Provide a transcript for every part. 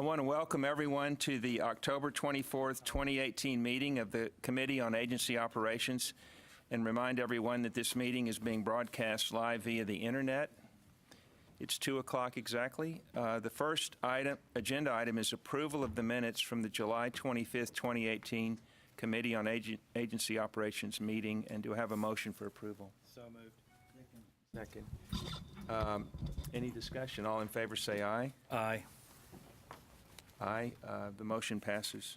I want to welcome everyone to the October 24th, 2018 meeting of the Committee on Agency Operations and remind everyone that this meeting is being broadcast live via the internet. It's 2 o'clock exactly. The first agenda item is approval of the minutes from the July 25th, 2018 Committee on Agency Operations meeting. And do I have a motion for approval? So moved. Second. Any discussion? All in favor say aye. Aye. Aye. The motion passes.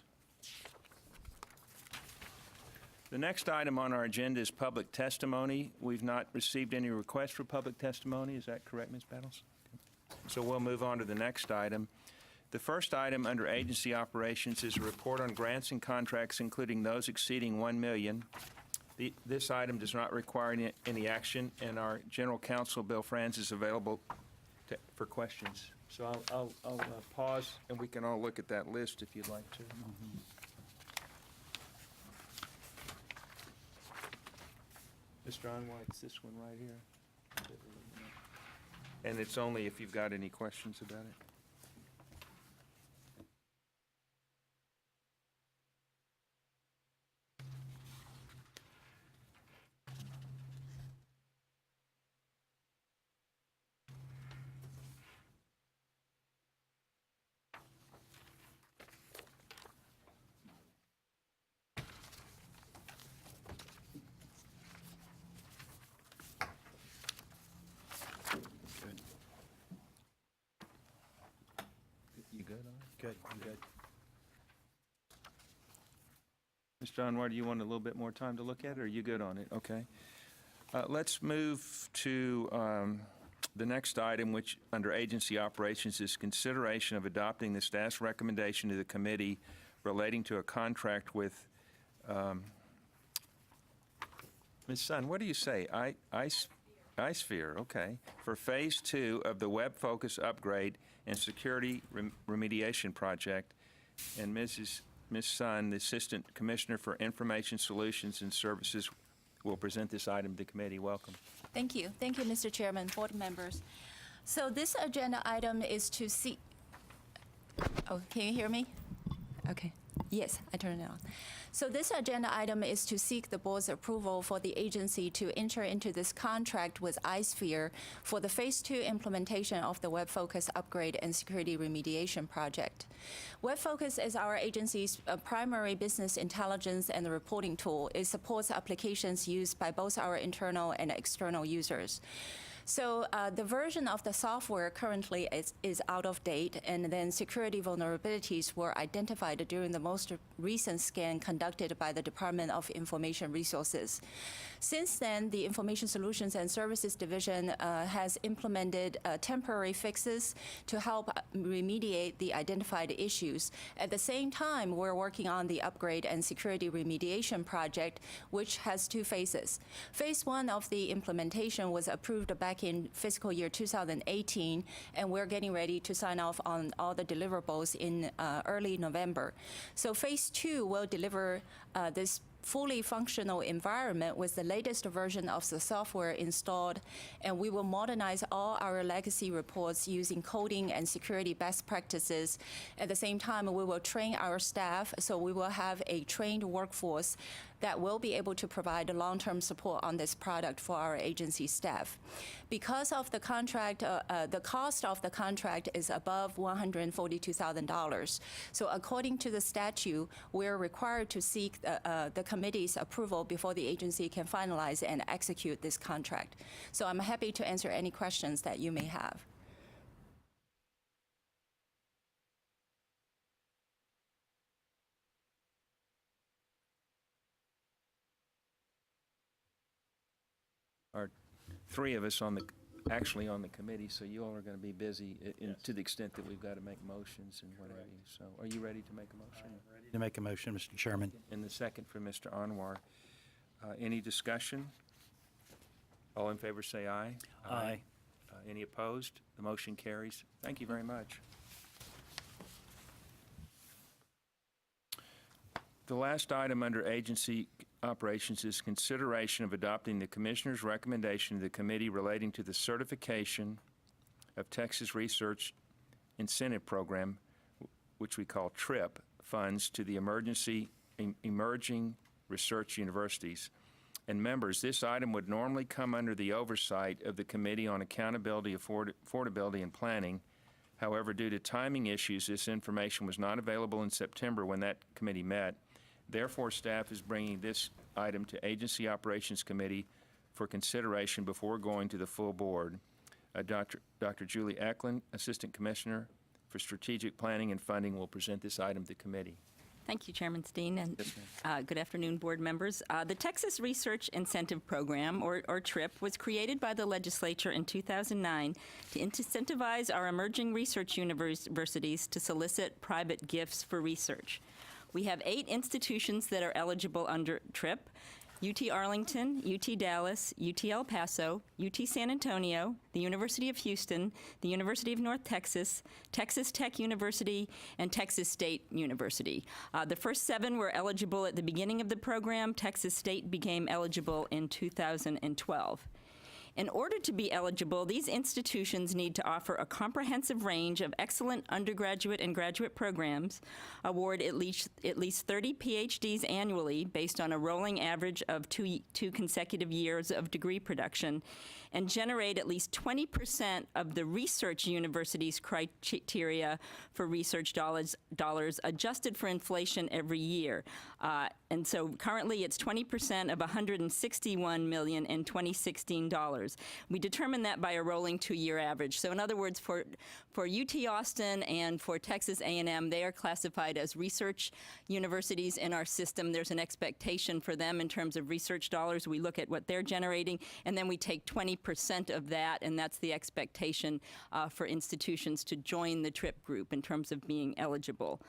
The next item on our agenda is public testimony. We've not received any requests for public testimony. Is that correct, Ms. Battles? So we'll move on to the next item. The first item under agency operations is a report on grants and contracts, including those exceeding $1 million. This item does not require any action, and our General Counsel, Bill Franz, is available for questions. So I'll pause, and we can all look at that list if you'd like to. Mr. Onwhite, it's this one right here. And it's only if you've got any questions about it. You good on it? Good. I'm good. Mr. Onward, do you want a little bit more time to look at it, or are you good on it? Okay. Let's move to the next item, which under agency operations is consideration of adopting the staff's recommendation to the committee relating to a contract with Ms. Sun, what do you say? iSphere, okay, for Phase 2 of the Web Focus upgrade and security remediation project. And Ms. Sun, the Assistant Commissioner for Information Solutions and Services, will present this item to the committee. Welcome. Thank you. Thank you, Mr. Chairman, board members. So this agenda item is to see. Oh, can you hear me? Okay. Yes, I turned it on. So this agenda item is to seek the board's approval for the agency to enter into this contract with iSphere for the Phase 2 implementation of the Web Focus upgrade and security remediation project. Web Focus is our agency's primary business intelligence and reporting tool. It supports applications used by both our internal and external users. So the version of the software currently is out of date, and then security vulnerabilities were identified during the most recent scan conducted by the Department of Information Resources. Since then, the Information Solutions and Services Division has implemented temporary fixes to help remediate the identified issues. At the same time, we're working on the upgrade and security remediation project, which has 2 phases. Phase 1 of the implementation was approved back in fiscal year 2018, and we're getting ready to sign off on all the deliverables in early November. So Phase 2 will deliver this fully functional environment with the latest version of the software installed, and we will modernize all our legacy reports using coding and security best practices. At the same time, we will train our staff, so we will have a trained workforce that will be able to provide long-term support on this product for our agency staff. Because of the contract, the cost of the contract is above $142,000. So according to the statute, we're required to seek the committee's approval before the agency can finalize and execute this contract. So I'm happy to answer any questions that you may have. Are 3 of us actually on the committee, so you all are going to be busy Yes. to the extent that we've got to make motions and what have you. So are you ready to make a motion? Ready to make a motion, Mr. Chairman. And the second for Mr. Anwar. Any discussion? All in favor say aye. Aye. Any opposed? The motion carries. Thank you very much. The last item under agency operations is consideration of adopting the Commissioner's recommendation to the committee relating to the certification of Texas Research Incentive Program, which we call TRIP, funds to the emerging research universities. And members, this item would normally come under the oversight of the Committee on Accountability, Affordability, and Planning. However, due to timing issues, this information was not available in September when that committee met. Therefore, staff is bringing this item to Agency Operations Committee for consideration before going to the full board. Dr. Julie Eklund, Assistant Commissioner for Strategic Planning and Funding, will present this item to committee. Thank you, Chairman Steen, and Yes, good afternoon, board members. The Texas Research Incentive Program, or TRIP, was created by the legislature in 2009 to incentivize our emerging research universities to solicit private gifts for research. We have 8 institutions that are eligible under TRIP: UT Arlington, UT Dallas, UT El Paso, UT San Antonio, the University of Houston, the University of North Texas, Texas Tech University, and Texas State University. The first 7 were eligible at the beginning of the program. Texas State became eligible in 2012. In order to be eligible, these institutions need to offer a comprehensive range of excellent undergraduate and graduate programs, award at least 30 PhDs annually based on a rolling average of two consecutive years of degree production, and generate at least 20% of the research university's criteria for research dollars adjusted for inflation every year. And so currently it's 20% of $161 million in 2016 dollars. We determine that by a rolling 2-year average. So in other words, for UT Austin and for Texas A&M, they are classified as research universities in our system. There's an expectation for them in terms of research dollars. We look at what they're generating, and then we take 20% of that, and that's the expectation for institutions to join the TRIP group in terms of being eligible.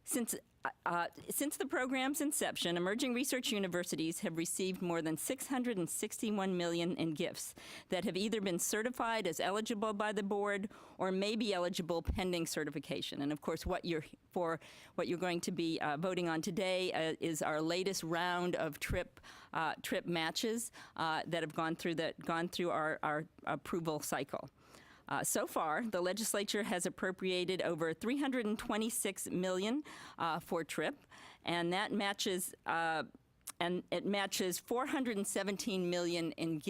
Since the program's inception, emerging research universities have received more than $661 million in gifts that have either been certified as eligible by the board or may be eligible pending certification. And of course, what you're going to be voting on today is our latest round of TRIP matches that have gone through our approval cycle. So far, the legislature has appropriated over $326 million for TRIP, and that matches $417 million in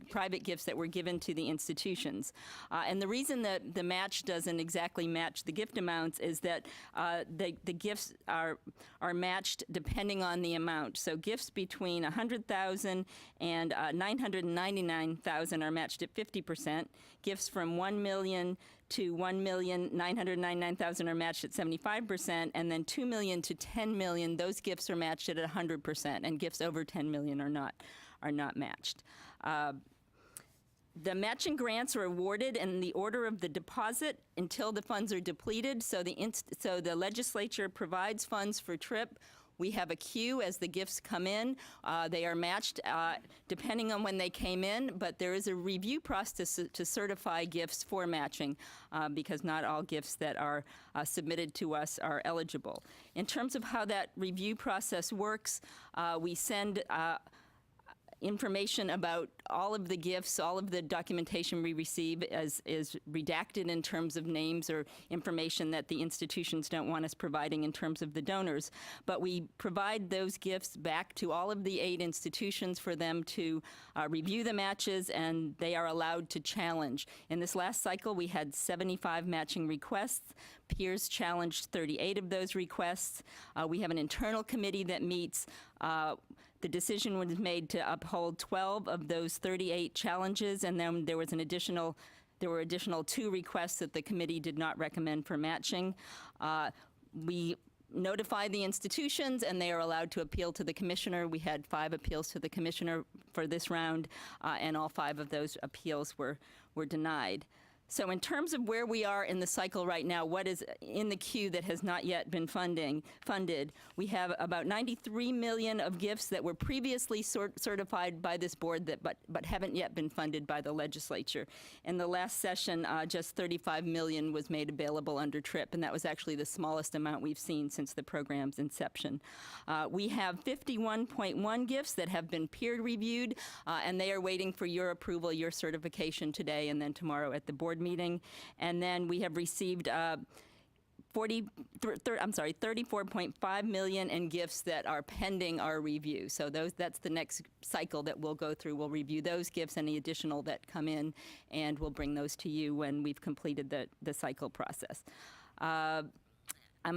private gifts that were given to the institutions. And the reason that the match doesn't exactly match the gift amounts is that the gifts are matched depending on the amount. So gifts between $100,000 and $999,000 are matched at 50%. Gifts from $1 million to $1,999,000 are matched at 75%, and then $2 million to $10 million, those gifts are matched at 100%, and gifts over $10 million are not matched. The matching grants are awarded in the order of the deposit until the funds are depleted. So the legislature provides funds for TRIP. We have a queue as the gifts come in. They are matched depending on when they came in, but there is a review process to certify gifts for matching because not all gifts that are submitted to us are eligible. In terms of how that review process works, we send information about all of the gifts, all of the documentation we receive is redacted in terms of names or information that the institutions don't want us providing in terms of the donors. But we provide those gifts back to all of the 8 institutions for them to review the matches, and they are allowed to challenge. In this last cycle, we had 75 matching requests. Peers challenged 38 of those requests. We have an internal committee that meets. The decision was made to uphold 12 of those 38 challenges, and then there were additional 2 requests that the committee did not recommend for matching. We notify the institutions, and they are allowed to appeal to the commissioner. We had 5 appeals to the commissioner for this round, and all 5 of those appeals were denied. So in terms of where we are in the cycle right now, what is in the queue that has not yet been funded, we have about $93 million of gifts that were previously certified by this board but haven't yet been funded by the legislature. In the last session, just $35 million was made available under TRIP, and that was actually the smallest amount we've seen since the program's inception. We have 51.1 gifts that have been peer reviewed, and they are waiting for your approval, your certification today and then tomorrow at the board meeting. And then we have received 34.5 million in gifts that are pending our review. So that's the next cycle that we'll go through. We'll review those gifts, any additional that come in, and we'll bring those to you when we've completed the cycle process. I'm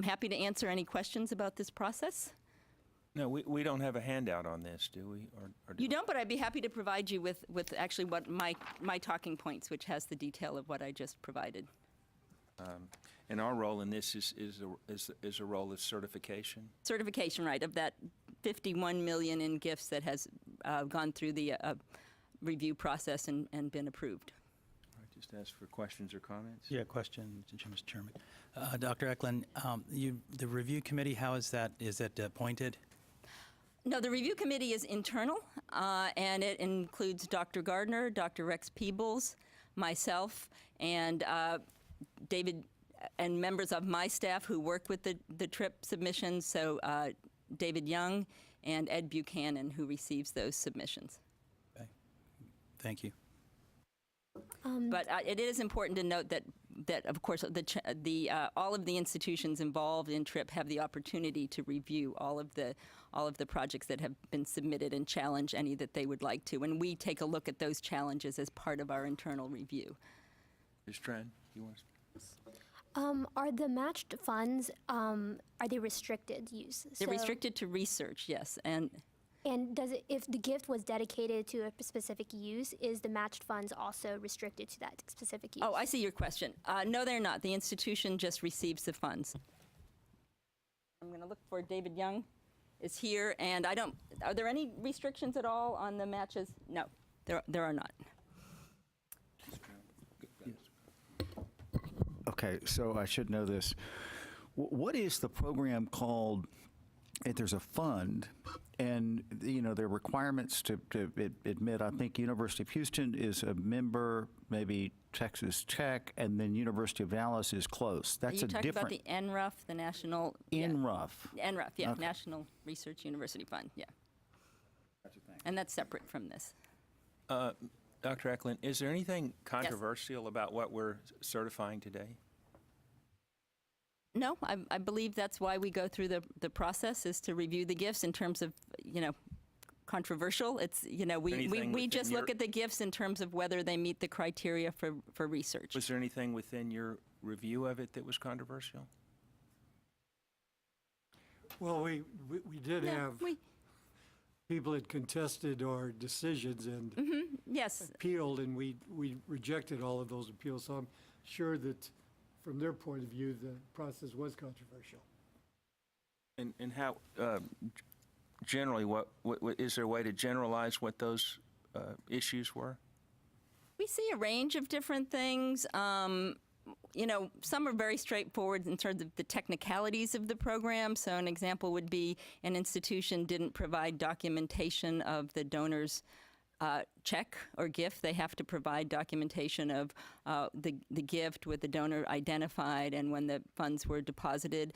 happy to answer any questions about this process. No, we don't have a handout on this, do we? Or do You don't, but I'd be happy to provide you with actually what my talking points, which has the detail of what I just provided. And our role in this is a role of certification. Certification, right, of that 51 million in gifts that has gone through the review process and been approved. I just ask for questions or comments. Yeah, question, Mr. Chairman. Dr. Eklund, the review committee, how is that? Is it appointed? No, the review committee is internal, and it includes Dr. Gardner, Dr. Rex Peebles, myself, and David, and members of my staff who work with the TRIP submissions, so David Young and Ed Buchanan, who receives those submissions. Okay. Thank you. But it is important to note that of course all of the institutions involved in TRIP have the opportunity to review all of the projects that have been submitted and challenge any that they would like to, and we take a look at those challenges as part of our internal review. Ms. Tran, you want to? Are the matched funds, are they restricted use? They're restricted to research, yes, and does it, if the gift was dedicated to a specific use, is the matched funds also restricted to that specific use? oh, I see your question. No, they're not. The institution just receives the funds. I'm going to look for David Young is here, and are there any restrictions at all on the matches? No, there are not. Okay, so I should know this. What is the program called? If there's a fund, and there are requirements to admit. I think University of Houston is a member, maybe Texas Tech, and then University of Dallas is close. That's Are you a different. talking about the NRUF, the National? NRUF. NRUF, yeah, Okay. National Research University Fund, yeah. And that's separate from this. Dr. Eklund, is there anything controversial about what we're certifying today? No, I believe that's why we go through the process, is to review the gifts in terms of, controversial. It's, we Anything just within look at the gifts in terms of whether they meet the criteria for research. Was there anything within your review of it that was controversial? Well, we did No, have people that contested our decisions and yes, appealed, and we rejected all of those appeals. So I'm sure that from their point of view, the process was controversial. And how, generally, what is there a way to generalize what those issues were? we see a range of different things. Some are very straightforward in terms of the technicalities of the program. So an example would be an institution didn't provide documentation of the donor's check or gift. They have to provide documentation of the gift with the donor identified and when the funds were deposited.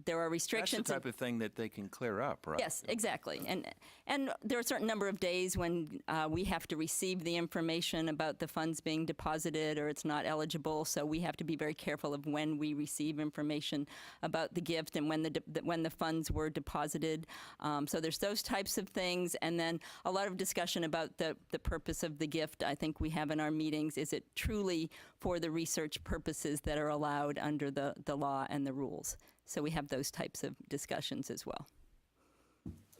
There are restrictions. That's the type of thing that they can clear up, right? Yes, exactly. And there are a certain number of days when we have to receive the information about the funds being deposited or it's not eligible, so we have to be very careful of when we receive information about the gift and when the funds were deposited. So there's those types of things, and then a lot of discussion about the purpose of the gift. I think we have in our meetings, is it truly for the research purposes that are allowed under the law and the rules? So we have those types of discussions as well.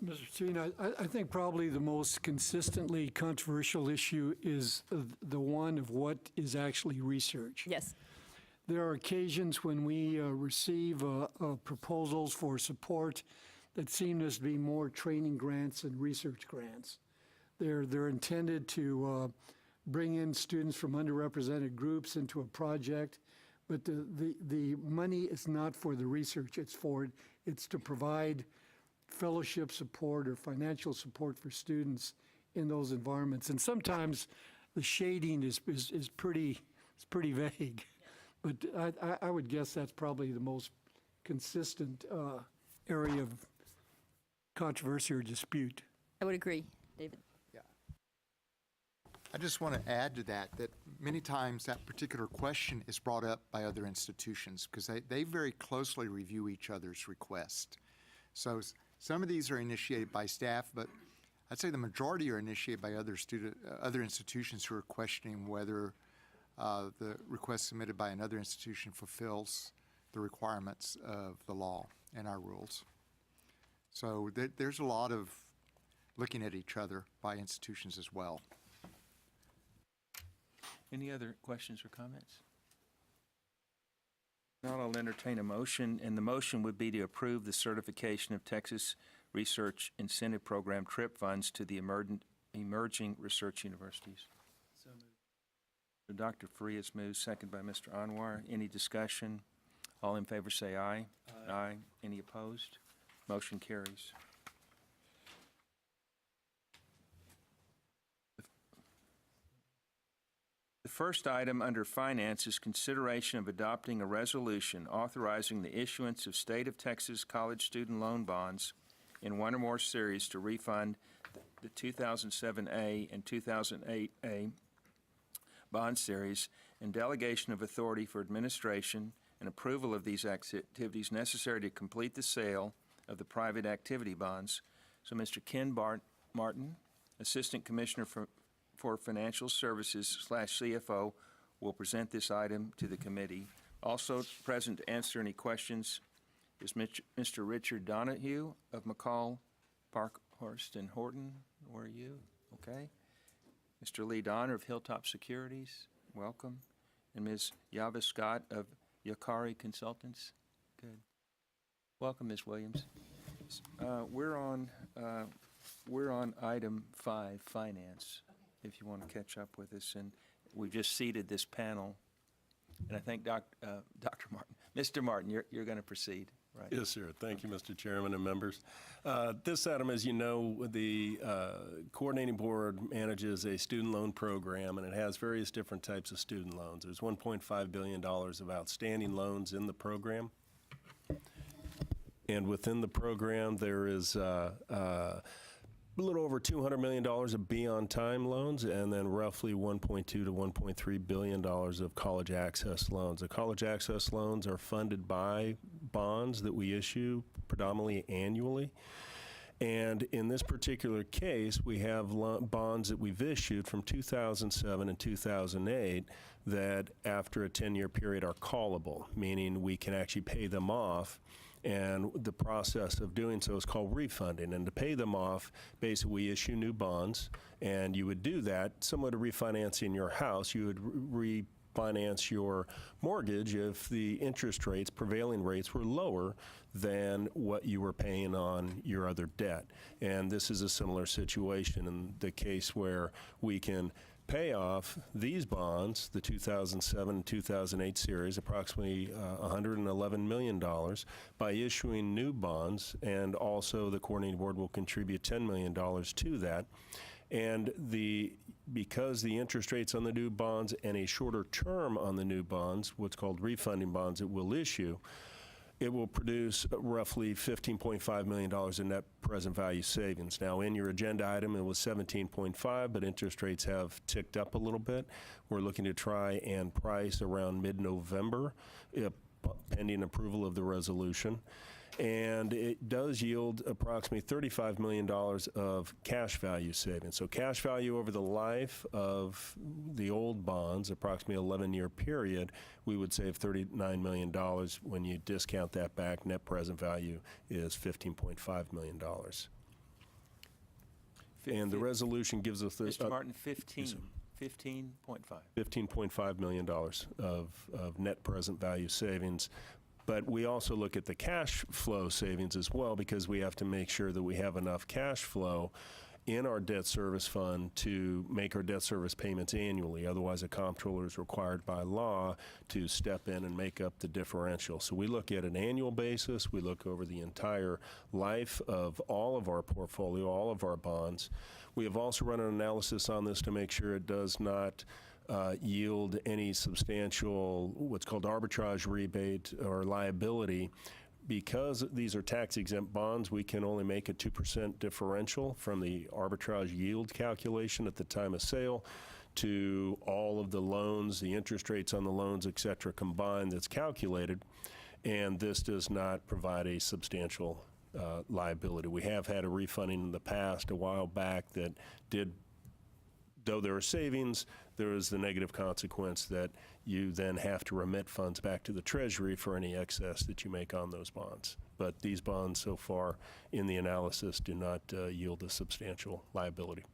Mr. Tsina, I think probably the most consistently controversial issue is the one of what is actually research. Yes. There are occasions when we receive proposals for support that seem to be more training grants and research grants. They're intended to bring in students from underrepresented groups into a project, but the money is not for the research. It's to provide fellowship support or financial support for students in those environments. And sometimes the shading is pretty vague. But I would guess that's probably the most consistent area of controversy or dispute. I would agree, David. I just want to add to that many times that particular question is brought up by other institutions because they very closely review each other's requests. So some of these are initiated by staff, but I'd say the majority are initiated by other institutions who are questioning whether the request submitted by another institution fulfills the requirements of the law and our rules. So there's a lot of looking at each other by institutions as well. Any other questions or comments? Now I'll entertain a motion, and the motion would be to approve the certification of Texas Research Incentive Program TRIP funds to the emerging research universities. So moved. So Dr. Frias moves, second by Mr. Anwar. Any discussion? All in favor say aye. Aye. Any opposed? Motion carries. The first item under finance is consideration of adopting a resolution authorizing the issuance of state of Texas college student loan bonds in one or more series to refund the 2007A and 2008A bond series, and delegation of authority for administration and approval of these activities necessary to complete the sale of the private activity bonds. So Mr. Ken Martin, Assistant Commissioner for Financial Services / CFO, will present this item to the committee. Also present to answer any questions is Mr. Richard Donahue of McCall, Parkhurst, and Horton. Where are you? Okay. Mr. Lee Donner of Hilltop Securities, welcome. And Ms. Yava Scott of Yakari Consultants. Good. Welcome, Ms. Williams. We're on item 5, finance, if you want to catch up with us. And we've just seated this panel. And I think Dr. Martin, Mr. Martin, you're going to proceed, right? Yes, sir. Thank you, Mr. Chairman and members. This item, as you know, the coordinating board manages a student loan program, and it has various different types of student loans. There's $1.5 billion of outstanding loans in the program. And within the program, there is a little over $200 million of be-on-time loans, and then roughly $1.2 to $1.3 billion of college access loans. The college access loans are funded by bonds that we issue predominantly annually. And in this particular case, we have bonds that we've issued from 2007 and 2008 that after a 10-year period are callable, meaning we can actually pay them off. And the process of doing so is called refunding. And to pay them off, basically we issue new bonds, and you would do that similar to refinancing your house. You would refinance your mortgage if the interest rates, prevailing rates, were lower than what you were paying on your other debt. And this is a similar situation in the case where we can pay off these bonds, the 2007 and 2008 series, approximately $111 million, by issuing new bonds, and also the coordinating board will contribute $10 million to that. And because the interest rates on the new bonds and a shorter term on the new bonds, what's called refunding bonds, it will issue, it will produce roughly $15.5 million in net present value savings. Now, in your agenda item, it was 17.5, but interest rates have ticked up a little bit. We're looking to try and price around mid-November, pending approval of the resolution. And it does yield approximately $35 million of cash value savings. So cash value over the life of the old bonds, approximately 11-year period, we would save $39 million. When you discount that back, net present value is $15.5 million. And the resolution gives us this. Mr. Martin, 15.5. $15.5 million of net present value savings. But we also look at the cash flow savings as well, because we have to make sure that we have enough cash flow in our debt service fund to make our debt service payments annually. Otherwise, a comptroller is required by law to step in and make up the differential. So we look at an annual basis. We look over the entire life of all of our portfolio, all of our bonds. We have also run an analysis on this to make sure it does not yield any substantial, what's called arbitrage rebate or liability. Because these are tax-exempt bonds, we can only make a 2% differential from the arbitrage yield calculation at the time of sale to all of the loans, the interest rates on the loans, et cetera, combined that's calculated, and this does not provide a substantial liability. We have had a refunding in the past, a while back, that did, though there are savings, there is the negative consequence that you then have to remit funds back to the Treasury for any excess that you make on those bonds. But these bonds so far in the analysis do not yield a substantial liability.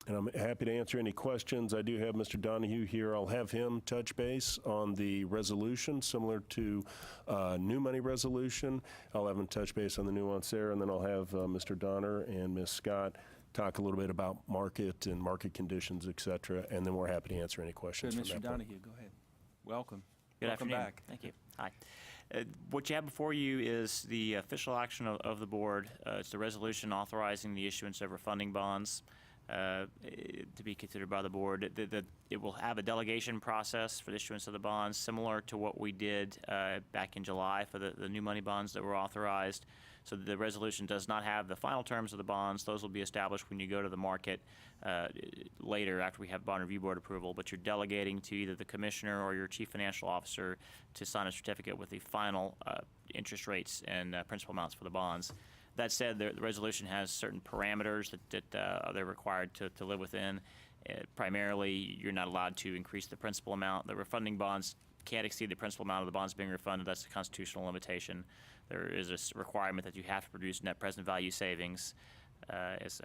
And I'm happy to answer any questions. I do have Mr. Donahue here. I'll have him touch base on the resolution, similar to new money resolution. I'll have him touch base on the nuance there, and then I'll have Mr. Donner and Ms. Scott talk a little bit about market and market conditions, et cetera, and then we're happy to answer any questions Good, from Mr. that point. Donahue, go ahead. Welcome. Good Welcome afternoon. back. Thank you. Hi. What you have before you is the official action of the board. It's the resolution authorizing the issuance of refunding bonds to be considered by the board. It will have a delegation process for the issuance of the bonds, similar to what we did back in July for the new money bonds that were authorized. So the resolution does not have the final terms of the bonds. Those will be established when you go to the market later after we have bond review board approval, but you're delegating to either the commissioner or your chief financial officer to sign a certificate with the final interest rates and principal amounts for the bonds. That said, the resolution has certain parameters that they're required to live within. Primarily, you're not allowed to increase the principal amount. The refunding bonds can't exceed the principal amount of the bonds being refunded. That's a constitutional limitation. There is a requirement that you have to produce net present value savings. As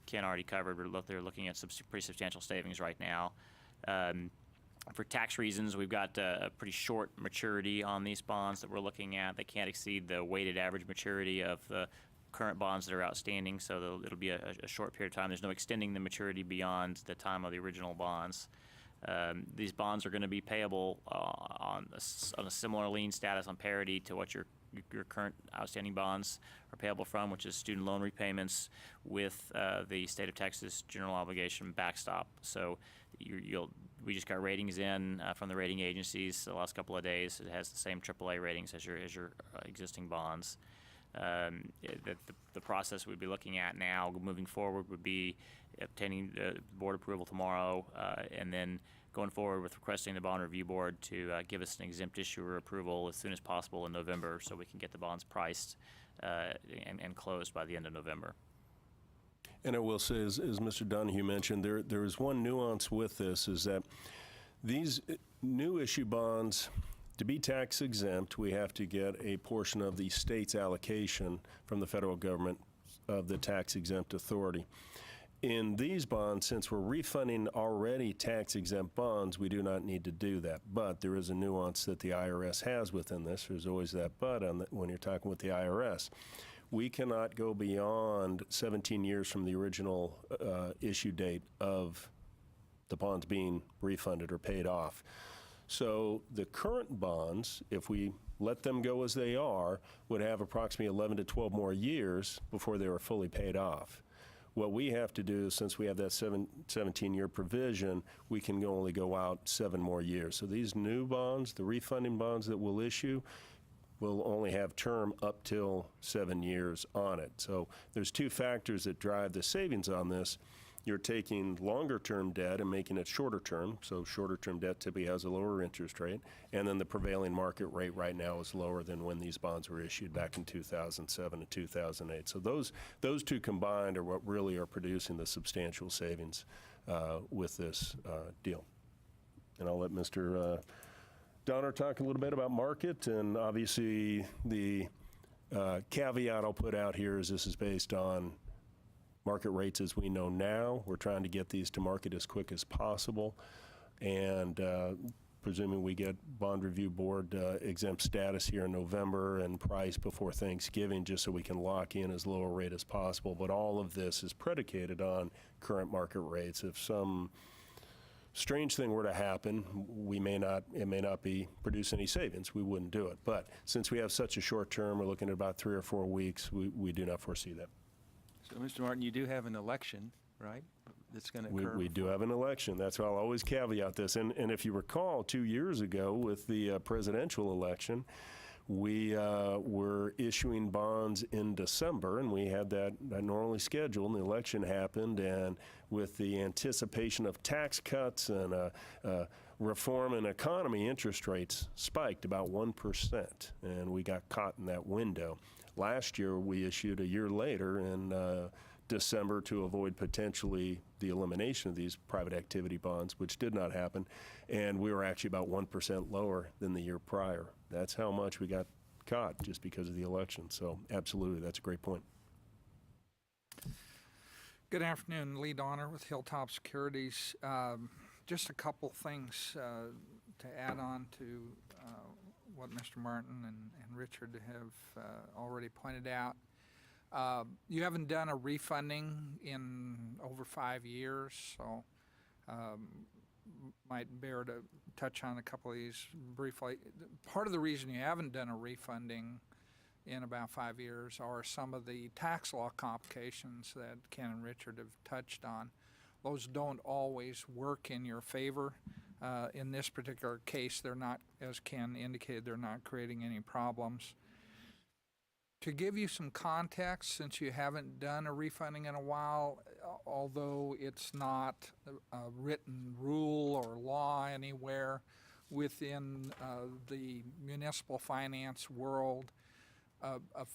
Ken already covered, they're looking at some pretty substantial savings right now. For tax reasons, we've got a pretty short maturity on these bonds that we're looking at. They can't exceed the weighted average maturity of the current bonds that are outstanding, so it'll be a short period of time. There's no extending the maturity beyond the time of the original bonds. These bonds are going to be payable on a similar lien status on parity to what your current outstanding bonds are payable from, which is student loan repayments with the state of Texas general obligation backstop. So we just got ratings in from the rating agencies the last couple of days. It has the same AAA ratings as your existing bonds. The process we'd be looking at now moving forward would be obtaining board approval tomorrow, and then going forward with requesting the bond review board to give us an exempt issuer approval as soon as possible in November, so we can get the bonds priced and closed by the end of November. And I will say, as Mr. Donahue mentioned, there is one nuance with this, is that these new issue bonds, to be tax exempt, we have to get a portion of the state's allocation from the federal government of the tax exempt authority. In these bonds, since we're refunding already tax exempt bonds, we do not need to do that. But there is a nuance that the IRS has within this. There's always that but when you're talking with the IRS. We cannot go beyond 17 years from the original issue date of the bonds being refunded or paid off. So the current bonds, if we let them go as they are, would have approximately 11 to 12 more years before they were fully paid off. What we have to do, since we have that 17-year provision, we can only go out 7 more years. So these new bonds, the refunding bonds that we'll issue, will only have term up till 7 years on it. So there's two factors that drive the savings on this. You're taking longer-term debt and making it shorter-term, so shorter-term debt typically has a lower interest rate, and then the prevailing market rate right now is lower than when these bonds were issued back in 2007 and 2008. So those two combined are what really are producing the substantial savings with this deal. And I'll let Mr. Donner talk a little bit about market, and obviously the caveat I'll put out here is this is based on market rates as we know now. We're trying to get these to market as quick as possible, and presuming we get bond review board exempt status here in November and price before Thanksgiving, just so we can lock in as low a rate as possible. But all of this is predicated on current market rates. If some strange thing were to happen, it may not produce any savings. We wouldn't do it. But since we have such a short term, we're looking at about 3 or 4 weeks, we do not foresee that. So, Mr. Martin, you do have an election, right, that's going to occur? We do have an election. That's why I'll always caveat this. And if you recall, 2 years ago with the presidential election, We were issuing bonds in December, and we had that normally scheduled, and the election happened, and with the anticipation of tax cuts and reform in economy, interest rates spiked about 1%, and we got caught in that window. Last year, we issued a year later in December to avoid potentially the elimination of these private activity bonds, which did not happen, and we were actually about 1% lower than the year prior. That's how much we got caught just because of the election. So absolutely, that's a great point. Good afternoon, Lee Donner with Hilltop Securities. Just a couple things to add on to what Mr. Martin and Richard have already pointed out. You haven't done a refunding in over 5 years, so might bear to touch on a couple of these briefly. Part of the reason you haven't done a refunding in about 5 years are some of the tax law complications that Ken and Richard have touched on. Those don't always work in your favor. In this particular case, they're not, as Ken indicated, they're not creating any problems. To give you some context, since you haven't done a refunding in a while, although it's not a written rule or law anywhere within the municipal finance world,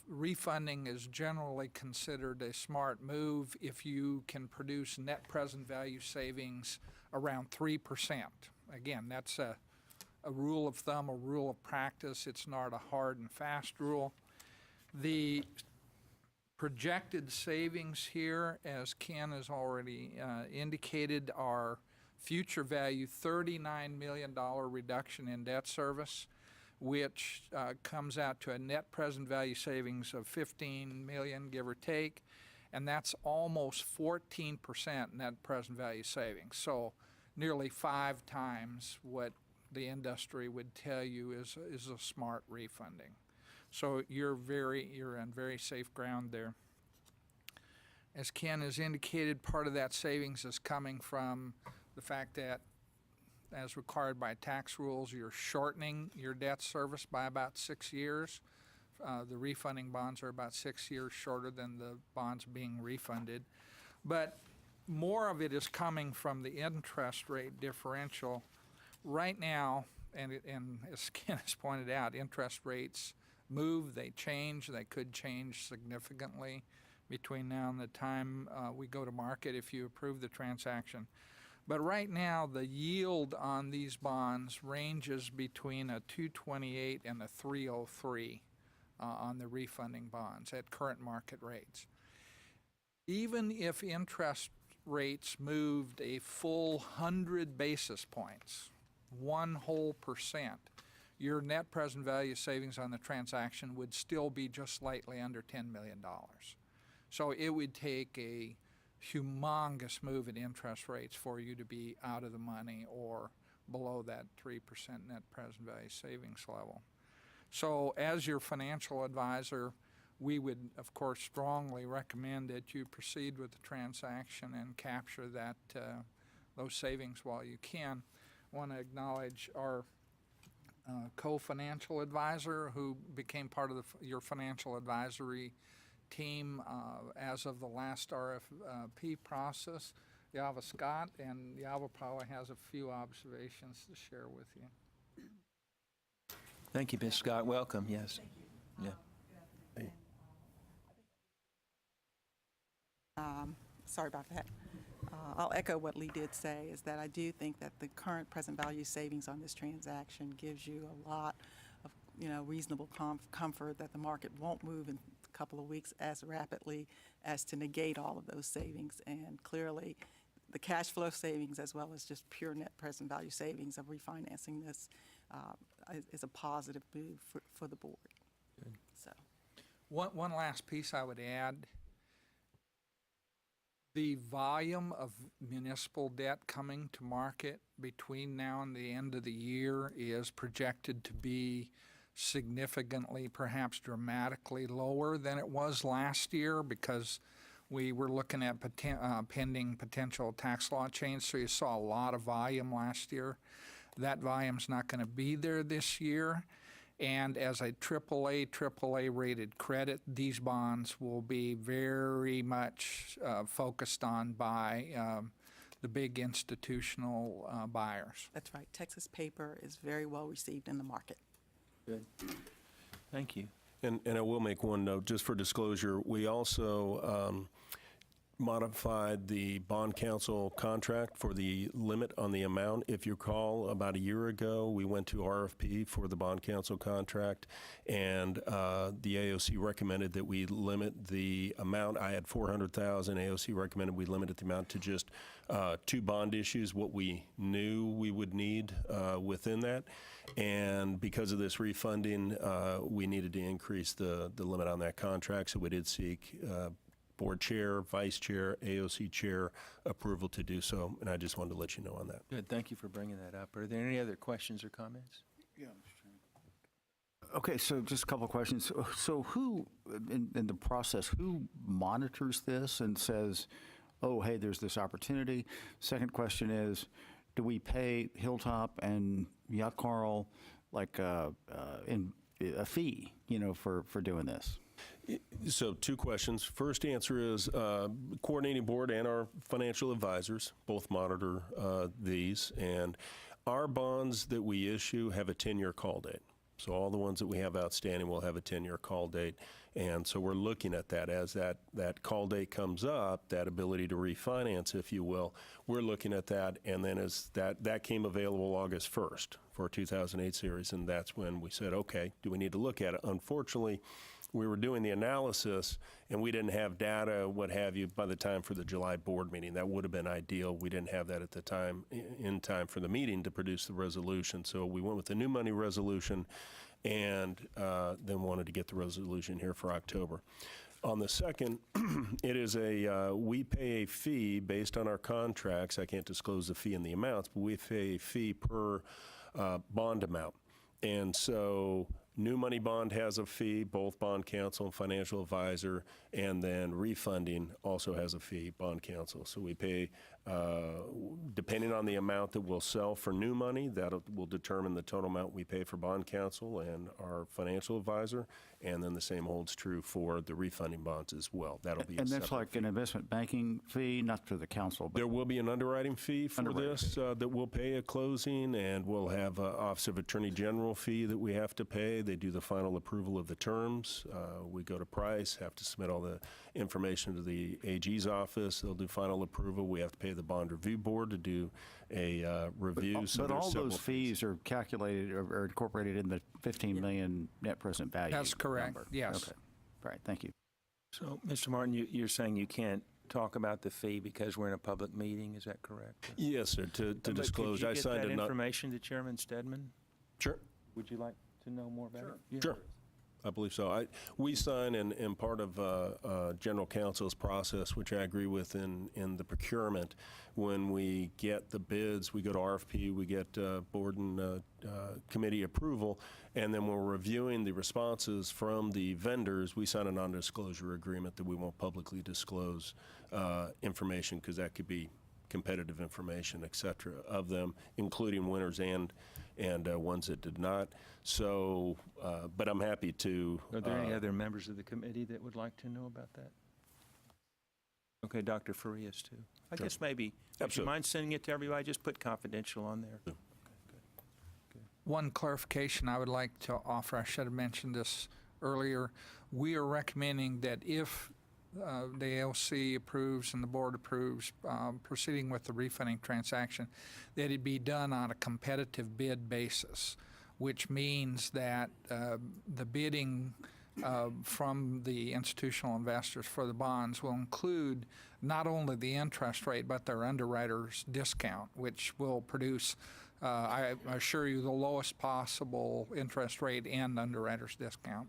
refunding is generally considered a smart move if you can produce net present value savings around 3%. Again, that's a rule of thumb, a rule of practice. It's not a hard and fast rule. The projected savings here, as Ken has already indicated, are future value $39 million reduction in debt service, which comes out to a net present value savings of $15 million, give or take, and that's almost 14% net present value savings. So nearly 5 times what the industry would tell you is a smart refunding. So you're on very safe ground there. As Ken has indicated, part of that savings is coming from the fact that, as required by tax rules, you're shortening your debt service by about 6 years. The refunding bonds are about 6 years shorter than the bonds being refunded. But more of it is coming from the interest rate differential. Right now, and as Ken has pointed out, interest rates move, they change, they could change significantly between now and the time we go to market if you approve the transaction. But right now, the yield on these bonds ranges between a 228 and a 303 on the refunding bonds at current market rates. Even if interest rates moved a full 100 basis points, 1 whole %, your net present value savings on the transaction would still be just slightly under $10 million. So it would take a humongous move in interest rates for you to be out of the money or below that 3% net present value savings level. So as your financial advisor, we would, of course, strongly recommend that you proceed with the transaction and capture that those savings while you can. I want to acknowledge our co-financial advisor who became part of your financial advisory team as of the last RFP process, Yava Scott, and Yava probably has a few observations to share with you. Thank you, Ms. Scott. Welcome. Yes. Yeah. Sorry about that. I'll echo what Lee did say, is that I do think that the current present value savings on this transaction gives you a lot of, reasonable comfort that the market won't move in a couple of weeks as rapidly as to negate all of those savings. And clearly, the cash flow savings as well as just pure net present value savings of refinancing this is a positive move for the board. Good. So, one last piece I would add. The volume of municipal debt coming to market between now and the end of the year is projected to be significantly, perhaps dramatically lower than it was last year because we were looking at pending potential tax law change, so you saw a lot of volume last year. That volume's not going to be there this year. And as a AAA rated credit, these bonds will be very much focused on by the big institutional buyers. That's right. Texas paper is very well received in the market. Good. Thank you. And I will make one note, just for disclosure, we also modified the bond counsel contract for the limit on the amount. If you recall, about a year ago, we went to RFP for the bond counsel contract, and the AOC recommended that we limit the amount. I had 400,000. AOC recommended we limit the amount to just 2 bond issues, what we knew we would need within that. And because of this refunding, we needed to increase the limit on that contract, so we did seek board chair, vice chair, AOC chair approval to do so, and I just wanted to let you know on that. Good. Thank you for bringing that up. Are there any other questions or comments? Yeah, Mr. Chairman. Okay, so just a couple of questions. So who, in the process, who monitors this and says, oh, hey, there's this opportunity? Second question is, do we pay Hilltop and Yacht Carl like a fee, for doing this? So 2 questions. First answer is coordinating board and our financial advisors both monitor these, and our bonds that we issue have a 10-year call date. So all the ones that we have outstanding will have a 10-year call date, and so we're looking at that as that call date comes up, that ability to refinance, if you will. We're looking at that, and then as that came available August 1st for 2008 series, and that's when we said, okay, do we need to look at it? Unfortunately, we were doing the analysis, and we didn't have data, what have you, by the time for the July board meeting. That would have been ideal. We didn't have that at the time, in time for the meeting to produce the resolution. So we went with the new money resolution, and then wanted to get the resolution here for October. On the second, it is we pay a fee based on our contracts. I can't disclose the fee and the amounts, but we pay a fee per bond amount. And so new money bond has a fee, both bond counsel and financial advisor, and then refunding also has a fee, bond counsel. So we pay, depending on the amount that we'll sell for new money, that will determine the total amount we pay for bond counsel and our financial advisor, and then the same holds true for the refunding bonds as well. That'll be And a that's separate like fee. an investment banking fee, not to the council, but There will be an underwriting fee for Underwriting this that we'll pay at closing, and we'll have an Office of Attorney General fee that we have to pay. They do the final approval of the terms. We go to price, have to submit all the information to the AG's office. They'll do final approval. We have to pay the bond review board to do a review. So but there's all several those fees are calculated or incorporated in the 15 million net present value. That's correct, number. yes. Okay. All right, thank you. So, Mr. Martin, you're saying you can't talk about the fee because we're in a public meeting, is that correct? Yes, sir, to disclose. I signed Could you get that a information to Chairman Stedman? Sure. Would you like to know more about it? Yeah. Sure. I believe so. We sign in part of General Counsel's process, which I agree with in the procurement. When we get the bids, we go to RFP, we get board and committee approval, and then when we're reviewing the responses from the vendors, we sign a non-disclosure agreement that we won't publicly disclose information, because that could be competitive information, et cetera, of them, including winners and ones that did not. So, but I'm happy to. Are there any other members of the committee that would like to know about that? Okay, Dr. Farias, too. I Sure. guess maybe, would you Absolutely. mind sending it to everybody? Just put confidential on there. Yeah. One clarification I would like to offer, I should have mentioned this earlier. We are recommending that if the AOC approves and the board approves proceeding with the refunding transaction, that it be done on a competitive bid basis, which means that the bidding from the institutional investors for the bonds will include not only the interest rate but their underwriter's discount, which will produce, I assure you, the lowest possible interest rate and underwriter's discount.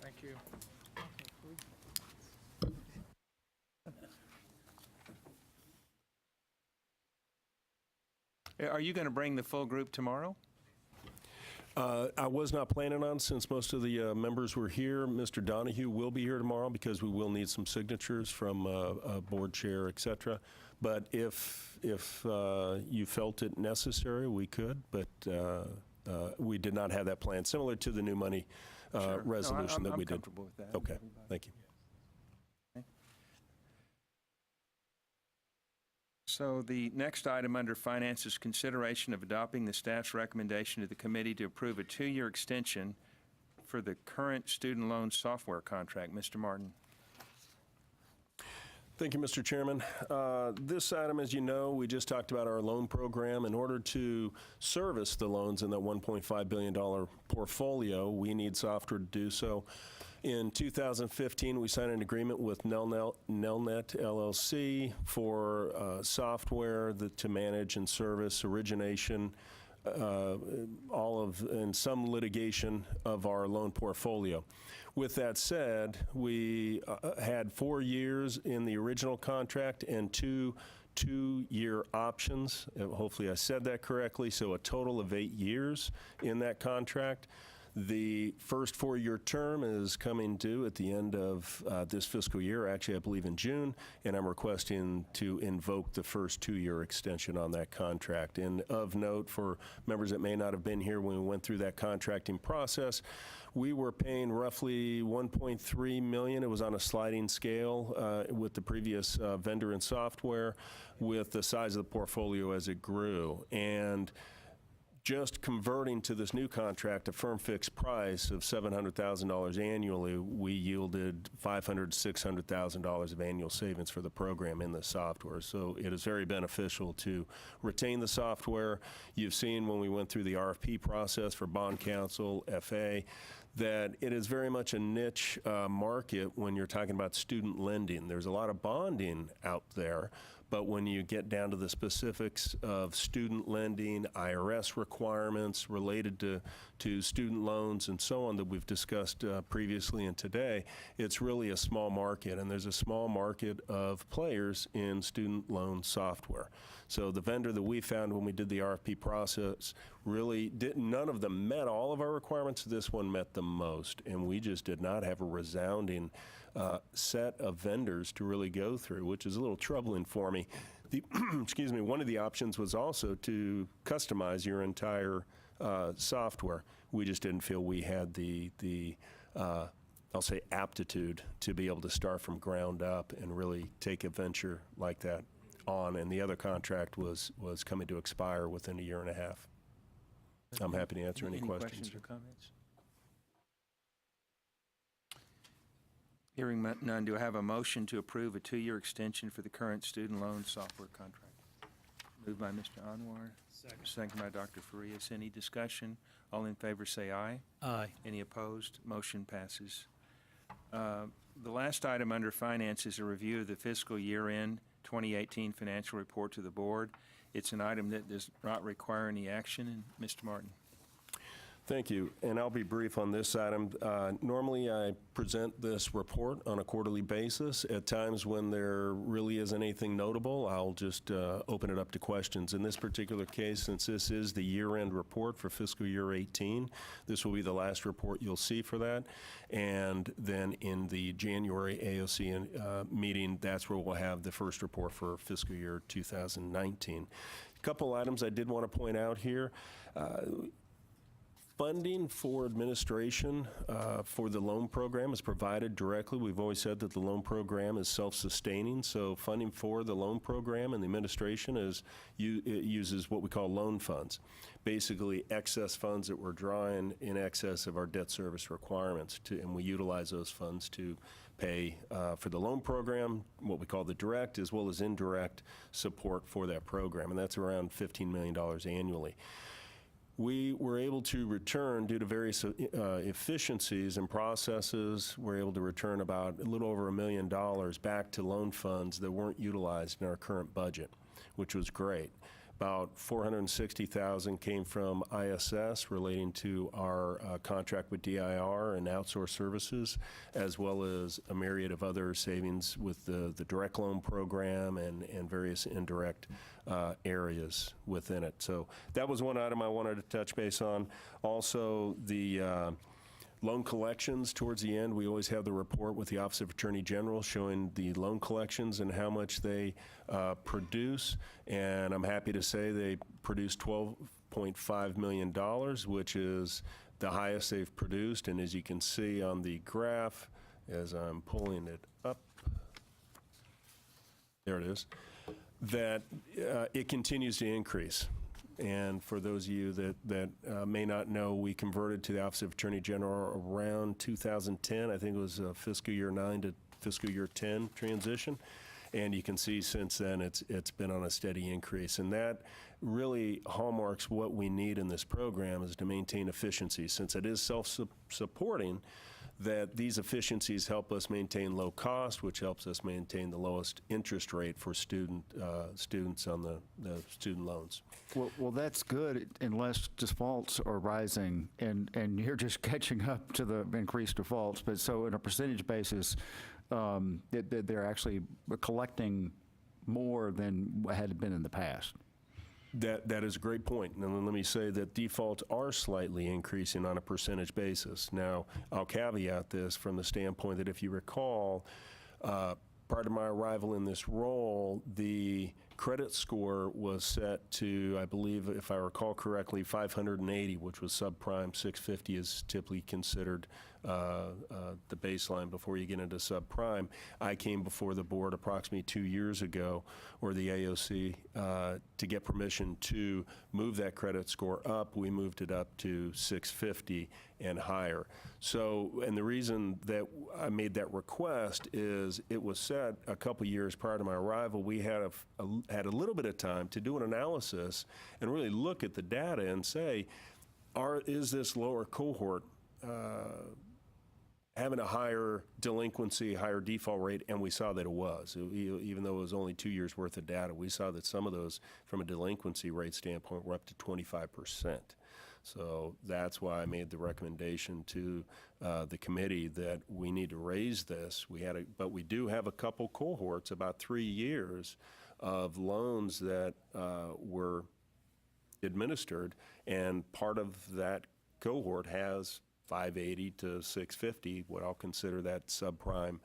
Thank you. Are you going to bring the full group tomorrow? I was not planning on, since most of the members were here. Mr. Donahue will be here tomorrow because we will need some signatures from a board chair, et cetera. But if you felt it necessary, we could. But we did not have that plan, similar to the new money Sure. resolution No, that we I'm did. comfortable with that. Okay, thank you. So the next item under finance is consideration of adopting the staff's recommendation to the committee to approve a 2-year extension for the current student loan software contract. Mr. Martin. Thank you, Mr. Chairman. This item, as you know, we just talked about our loan program. In order to service the loans in that $1.5 billion portfolio, we need software to do so. In 2015, we signed an agreement with Nelnet LLC for software to manage and service origination, and some litigation of our loan portfolio. With that said, we had 4 years in the original contract and two-year options. Hopefully I said that correctly. So a total of 8 years in that contract. The first 4-year term is coming due at the end of this fiscal year, actually I believe in June, and I'm requesting to invoke the first 2-year extension on that contract. And of note, for members that may not have been here when we went through that contracting process, we were paying roughly $1.3 million. It was on a sliding scale with the previous vendor and software, with the size of the portfolio as it grew. And just converting to this new contract, a firm fixed price of $700,000 annually, we yielded $500,000 to $600,000 of annual savings for the program in the software. So it is very beneficial to retain the software. You've seen when we went through the RFP process for bond counsel, FA, that it is very much a niche market when you're talking about student lending. There's a lot of bonding out there, but when you get down to the specifics of student lending, IRS requirements related to student loans and so on that we've discussed previously and today, it's really a small market, and there's a small market of players in student loan software. So the vendor that we found when we did the RFP process really none of them met all of our requirements. This one met the most, and we just did not have a resounding set of vendors to really go through, which is a little troubling for me. Excuse me, one of the options was also to customize your entire software. We just didn't feel we had the I'll say aptitude to be able to start from ground up and really take a venture like that on, and the other contract was coming to expire within 1.5 years. I'm happy to answer any questions. Or comments? Hearing none, do I have a motion to approve a 2-year extension for the current student loan software contract? Moved by Mr. Anwar. Second by Dr. Farias. Any discussion? All in favor say aye. Aye. Any opposed? Motion passes. The last item under finance is a review of the fiscal year-end 2018 financial report to the board. It's an item that does not require any action. And Mr. Martin. Thank you, and I'll be brief on this item. Normally, I present this report on a quarterly basis. At times when there really isn't anything notable, I'll just open it up to questions. In this particular case, since this is the year-end report for fiscal year 18, this will be the last report you'll see for that. And then in the January AOC meeting, that's where we'll have the first report for fiscal year 2019. A couple items I did want to point out here. Funding for administration for the loan program is provided directly. We've always said that the loan program is self-sustaining, so funding for the loan program and the administration it uses what we call loan funds, basically excess funds that we're drawing in excess of our debt service requirements, and we utilize those funds to pay for the loan program, what we call the direct as well as indirect support for that program, and that's around $15 million annually. We were able to return, due to various efficiencies and processes, we're able to return about a little over $1 million back to loan funds that weren't utilized in our current budget, which was great. About 460,000 came from ISS relating to our contract with DIR and outsourced services, as well as a myriad of other savings with the direct loan program and various indirect areas within it. So that was one item I wanted to touch base on. Also, the loan collections towards the end, we always have the report with the Office of Attorney General showing the loan collections and how much they produce. And I'm happy to say they produced $12.5 million, which is the highest they've produced. And as you can see on the graph, as I'm pulling it up, there it is, that it continues to increase. And for those of you that may not know, we converted to the Office of Attorney General around 2010. I think it was a fiscal year 9 to fiscal year 10 transition. And you can see since then it's been on a steady increase. And that really hallmarks what we need in this program is to maintain efficiency. Since it is self-supporting, that these efficiencies help us maintain low cost, which helps us maintain the lowest interest rate for students on the student loans. Well, that's good unless defaults are rising and you're just catching up to the increased defaults. But so in a percentage basis, they're actually collecting more than had been in the past. That is a great point. And let me say that defaults are slightly increasing on a percentage basis. Now, I'll caveat this from the standpoint that if you recall, prior to my arrival in this role, the credit score was set to, I believe, if I recall correctly, 580, which was subprime. 650 is typically considered the baseline before you get into subprime. I came before the board approximately 2 years ago, or the AOC, to get permission to move that credit score up. We moved it up to 650 and higher. So, and the reason that I made that request is it was set a couple years prior to my arrival. We had had a little bit of time to do an analysis and really look at the data and say, is this lower cohort having a higher delinquency, higher default rate? And we saw that it was. Even though it was only 2 years worth of data, we saw that some of those, from a delinquency rate standpoint, were up to 25%. So that's why I made the recommendation to the committee that we need to raise this. But we do have a couple cohorts, about 3 years of loans that were administered, and part of that cohort has 580 to 650, what I'll consider that subprime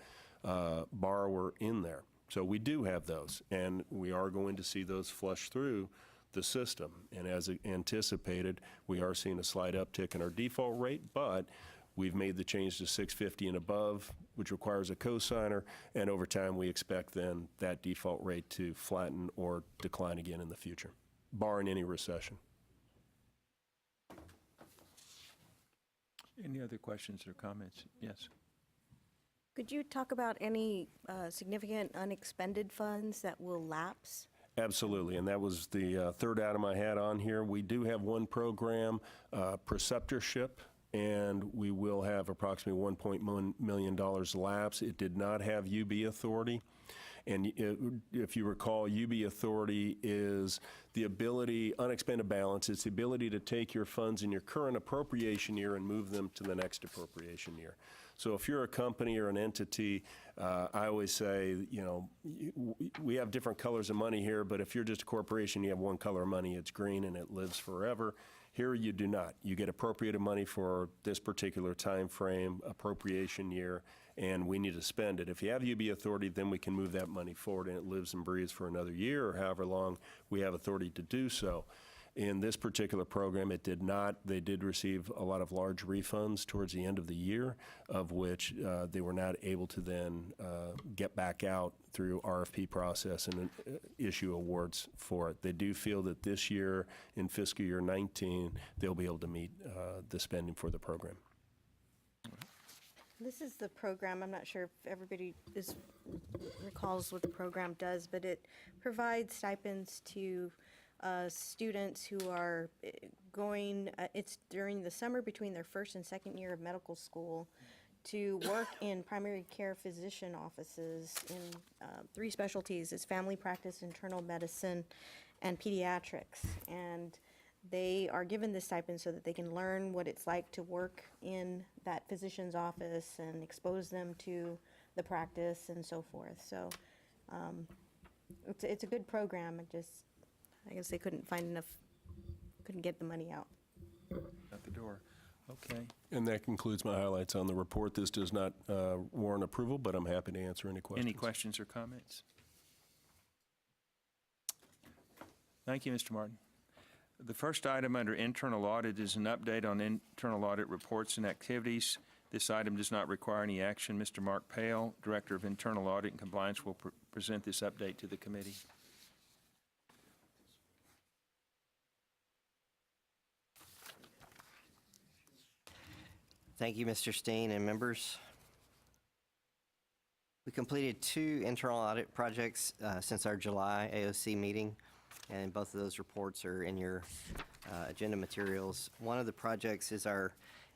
borrower in there. So we do have those, and we are going to see those flush through the system. And as anticipated, we are seeing a slight uptick in our default rate, but we've made the change to 650 and above, which requires a cosigner, and over time we expect then that default rate to flatten or decline again in the future, barring any recession. Any other questions or comments? Yes. Could you talk about any significant unexpended funds that will lapse? Absolutely, and that was the third item I had on here. We do have one program, preceptorship, and we will have approximately $1.1 million lapse. It did not have UB authority. And if you recall, UB authority is the ability, unexpended balance, it's the ability to take your funds in your current appropriation year and move them to the next appropriation year. So if you're a company or an entity, I always say, you know, we have different colors of money here, but if you're just a corporation, you have one color of money, it's green and it lives forever. Here you do not. You get appropriated money for this particular time frame, appropriation year, and we need to spend it. If you have UB authority, then we can move that money forward and it lives and breathes for another year or however long we have authority to do so. In this particular program, it did not. They did receive a lot of large refunds towards the end of the year, of which they were not able to then get back out through RFP process and issue awards for it. They do feel that this year, in fiscal year 19, they'll be able to meet the spending for the program. This is the program. I'm not sure if everybody recalls what the program does, but it provides stipends to students who are going, it's during the summer between their first and second year of medical school, to work in primary care physician offices in 3 specialties. It's family practice, internal medicine, and pediatrics. And they are given this stipend so that they can learn what it's like to work in that physician's office and expose them to the practice and so forth. So it's a good program. I guess they couldn't get the money out. Out the door. Okay. And that concludes my highlights on the report. This does not warrant approval, but I'm happy to answer any questions. Any questions or comments? Thank you, Mr. Martin. The first item under internal audit is an update on internal audit reports and activities. This item does not require any action. Mr. Mark Pale, Director of Internal Audit and Compliance, will present this update to the committee. Thank you, Mr. Steen and members. We completed 2 internal audit projects since our July AOC meeting, and both of those reports are in your agenda materials. One of the projects is our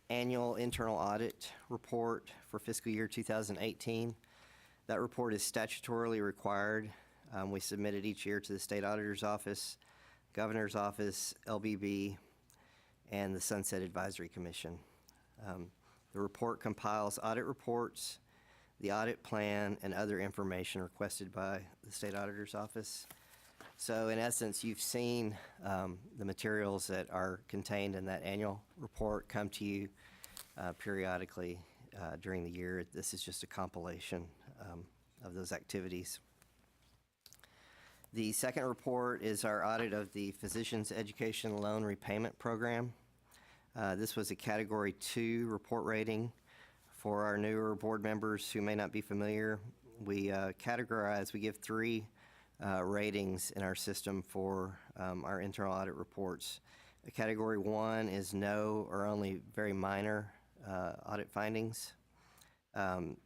annual internal audit report for fiscal year 2018. That report is statutorily required. We submit it each year to the State Auditor's Office, Governor's Office, LBB, and the Sunset Advisory Commission. The report compiles audit reports, the audit plan, and other information requested by the State Auditor's Office. So in essence, you've seen the materials that are contained in that annual report come to you periodically during the year. This is just a compilation of those activities. The second report is our audit of the Physicians Education Loan Repayment Program. This was a Category 2 report rating. For our newer board members who may not be familiar, we give 3 ratings in our system for our internal audit reports. Category 1 is no or only very minor audit findings.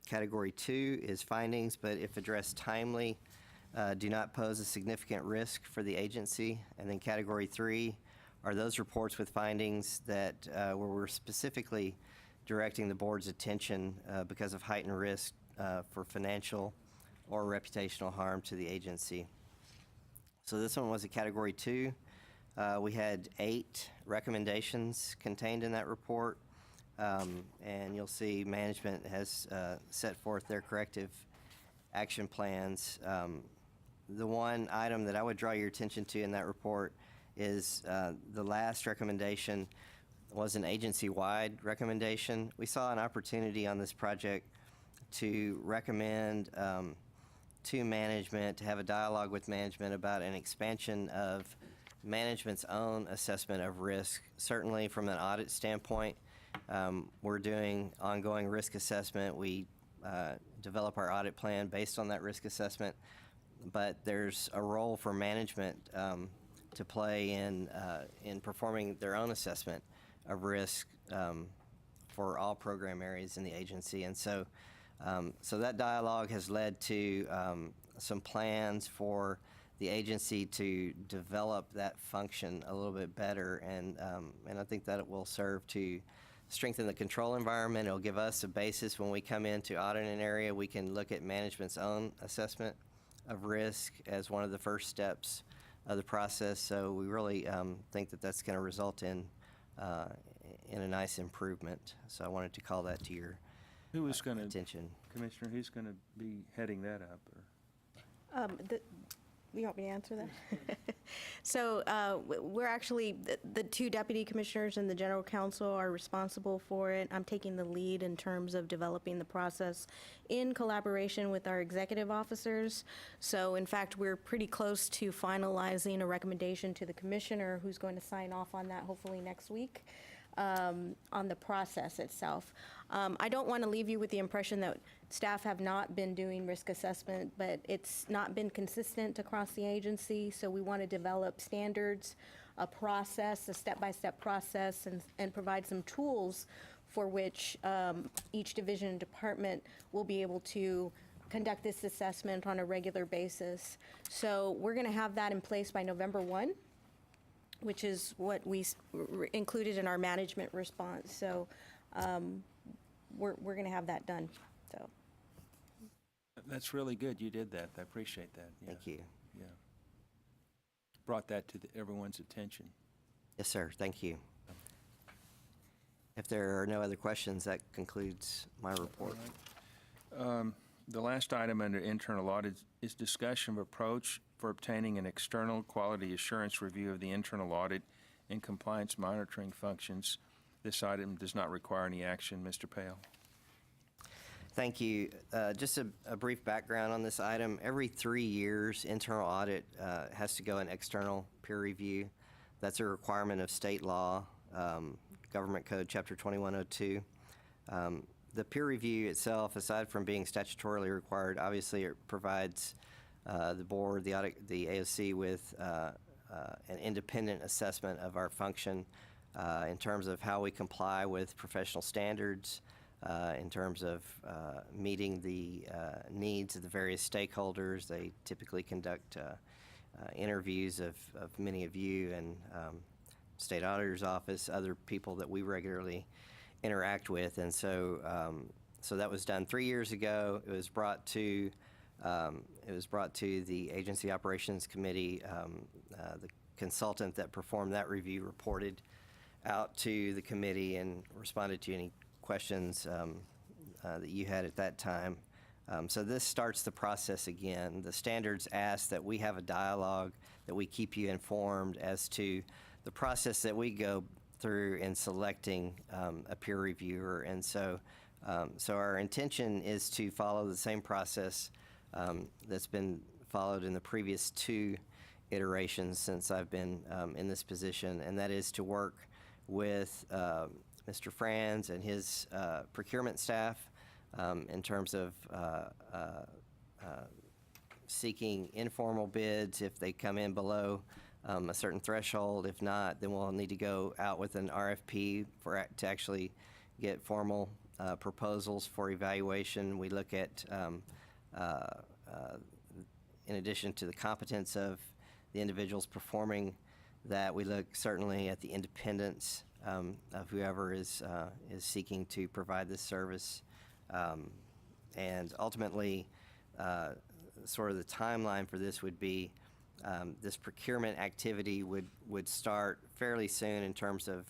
Category 2 is findings, but if addressed timely, do not pose a significant risk for the agency. And then Category 3 are those reports with findings that where we're specifically directing the board's attention because of heightened risk for financial or reputational harm to the agency. So this one was a Category 2. We had 8 recommendations contained in that report, and you'll see management has set forth their corrective action plans. The one item that I would draw your attention to in that report is the last recommendation was an agency-wide recommendation. We saw an opportunity on this project to recommend to management, to have a dialogue with management about an expansion of management's own assessment of risk. Certainly from an audit standpoint, we're doing ongoing risk assessment. We develop our audit plan based on that risk assessment, but there's a role for management to play in performing their own assessment of risk for all program areas in the agency. And so that dialogue has led to some plans for the agency to develop that function a little bit better, and I think that it will serve to strengthen the control environment. It'll give us a basis when we come in to audit an area. We can look at management's own assessment of risk as one of the first steps of the process. So we really think that that's going to result in a nice improvement. So I wanted to call that to your attention. Commissioner, who's going to be heading that up? Or? You want me to answer that? So we're actually, the 2 deputy commissioners and the general counsel are responsible for it. I'm taking the lead in terms of developing the process in collaboration with our executive officers. So in fact, we're pretty close to finalizing a recommendation to the commissioner who's going to sign off on that hopefully next week. On the process itself. I don't want to leave you with the impression that staff have not been doing risk assessment, but it's not been consistent across the agency, so we want to develop standards, a process, a step-by-step process, and provide some tools for which each division and department will be able to conduct this assessment on a regular basis. So we're going to have that in place by November 1. Which is what we included in our management response. So we're going to have that done. So That's really good. You did that. I appreciate that. Yeah. Thank you. Yeah. brought that to everyone's attention. Yes, sir. Thank you. If there are no other questions, that concludes my report. The last item under internal audit is discussion of approach for obtaining an external quality assurance review of the internal audit and compliance monitoring functions. This item does not require any action. Mr. Pale. Thank you. Just a brief background on this item. Every 3 years, internal audit has to go in external peer review. That's a requirement of state law, Government Code Chapter 2102. The peer review itself, aside from being statutorily required, obviously it provides the board, the AOC, with an independent assessment of our function in terms of how we comply with professional standards, in terms of meeting the needs of the various stakeholders. They typically conduct interviews of many of you and State Auditor's Office, other people that we regularly interact with. And so so that was done 3 years ago. It was brought to the Agency Operations Committee. The consultant that performed that review reported out to the committee and responded to any questions that you had at that time. So this starts the process again. The standards ask that we have a dialogue, that we keep you informed as to the process that we go through in selecting a peer reviewer. And so our intention is to follow the same process that's been followed in the previous 2 iterations since I've been in this position, and that is to work with Mr. Franz and his procurement staff in terms of seeking informal bids if they come in below a certain threshold. If not, then we'll need to go out with an RFP to actually get formal proposals for evaluation. We look at, in addition to the competence of the individuals performing that, we look certainly at the independence of whoever is seeking to provide this service. And ultimately, sort of the timeline for this would be this procurement activity would start fairly soon in terms of